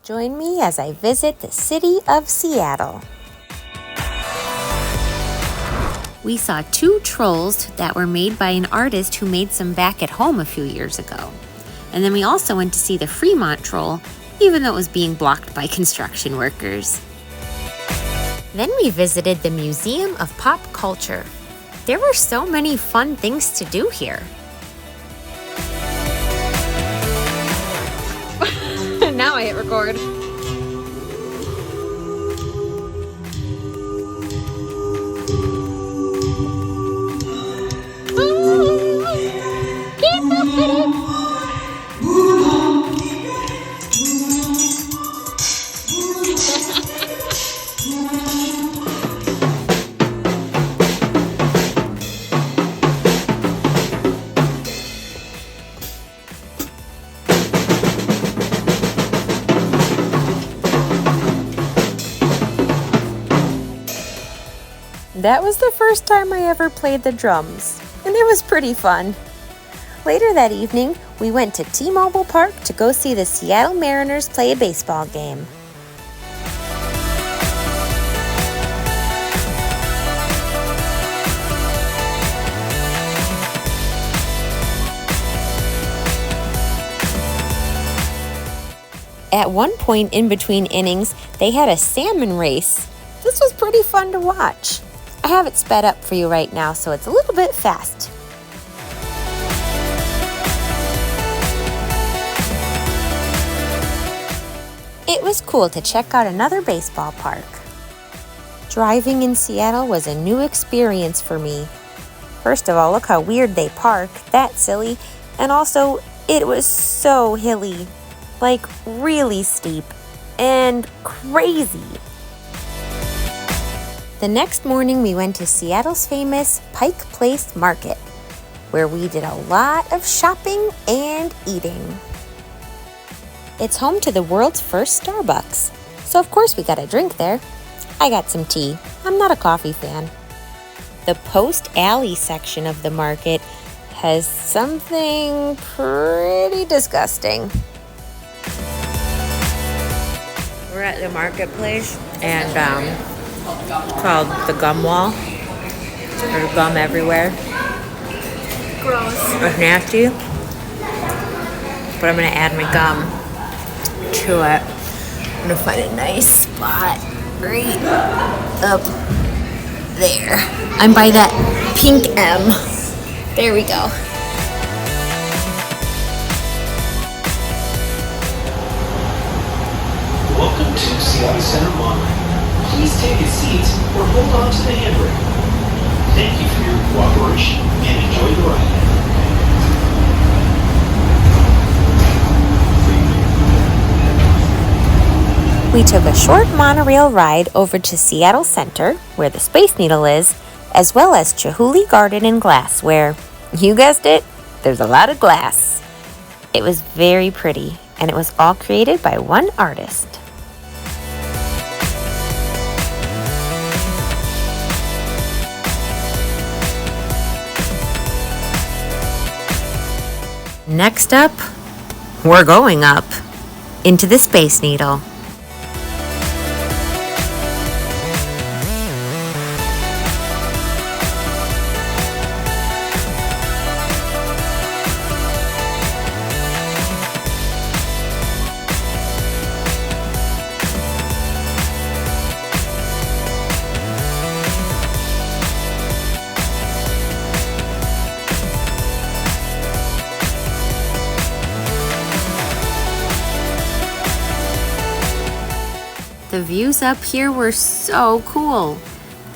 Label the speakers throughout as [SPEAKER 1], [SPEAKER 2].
[SPEAKER 1] Join me as I visit the city of Seattle. We saw 2 trolls that were made by an artist who made some back at home a few years ago. And then we also went to see the Fremont troll, even though it was being blocked by construction workers. Then we visited the Museum of Pop Culture. There were so many fun things to do here. Now I hit record. That was the first time I ever played the drums, and it was pretty fun. Later that evening, we went to T-Mobile Park to go see the Seattle Mariners play a baseball game. At one point in between innings, they had a salmon race. This was pretty fun to watch. I have it sped up for you right now, so it's a little bit fast. It was cool to check out another baseball park. Driving in Seattle was a new experience for me. First of all, look how weird they park. That's silly. And also, it was so hilly. Like, really steep and crazy. The next morning, we went to Seattle's famous Pike Place Market, where we did a lot of shopping and eating. It's home to the world's first Starbucks, so of course we got a drink there. I got some tea. I'm not a coffee fan. The Post Alley section of the market has something pretty disgusting. We're at the marketplace, and called the gum wall. There's gum everywhere.
[SPEAKER 2] Gross.
[SPEAKER 1] It's nasty. But I'm gonna add my gum to it. I'm gonna find a nice spot right up there. I'm by that pink M. There we go.
[SPEAKER 3] Welcome to Seattle Center Mall. Please take a seat or hold on to the handrail. Thank you for your cooperation and enjoy the ride.
[SPEAKER 1] We took a short monorail ride over to Seattle Center, where the Space Needle is, as well as Chihuly Garden and Glass, where, you guessed it, there's a lot of glass. It was very pretty, and it was all created by one artist. Next up, we're going up into the Space Needle. The views up here were so cool.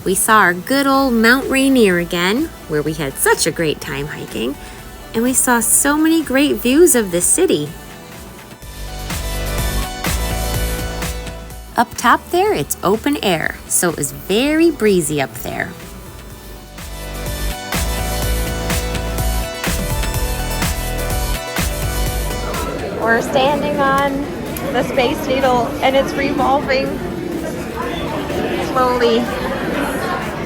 [SPEAKER 1] We saw our good old Mount Rainier again, where we had such a great time hiking, and we saw so many great views of the city. Up top there, it's open air, so it was very breezy up there.
[SPEAKER 2] We're standing on the Space Needle and it's revolving slowly.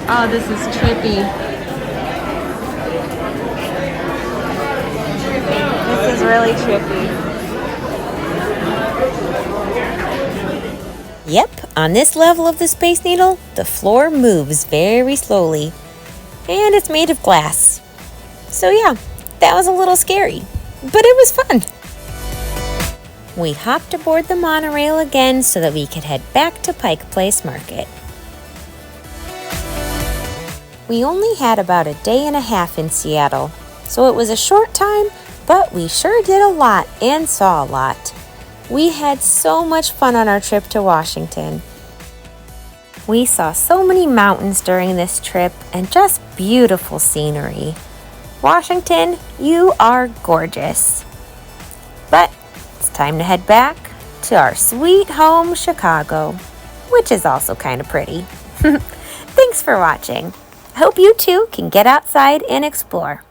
[SPEAKER 2] Oh, this is trippy. This is really trippy.
[SPEAKER 1] Yep, on this level of the Space Needle, the floor moves very slowly. And it's made of glass. So yeah, that was a little scary, but it was fun. We hopped aboard the monorail again so that we could head back to Pike Place Market. We only had about a day and a half in Seattle, so it was a short time, but we sure did a lot and saw a lot. We had so much fun on our trip to Washington. We saw so many mountains during this trip and just beautiful scenery. Washington, you are gorgeous. But it's time to head back to our sweet home, Chicago, which is also kind of pretty. Thanks for watching. I hope you too can get outside and explore.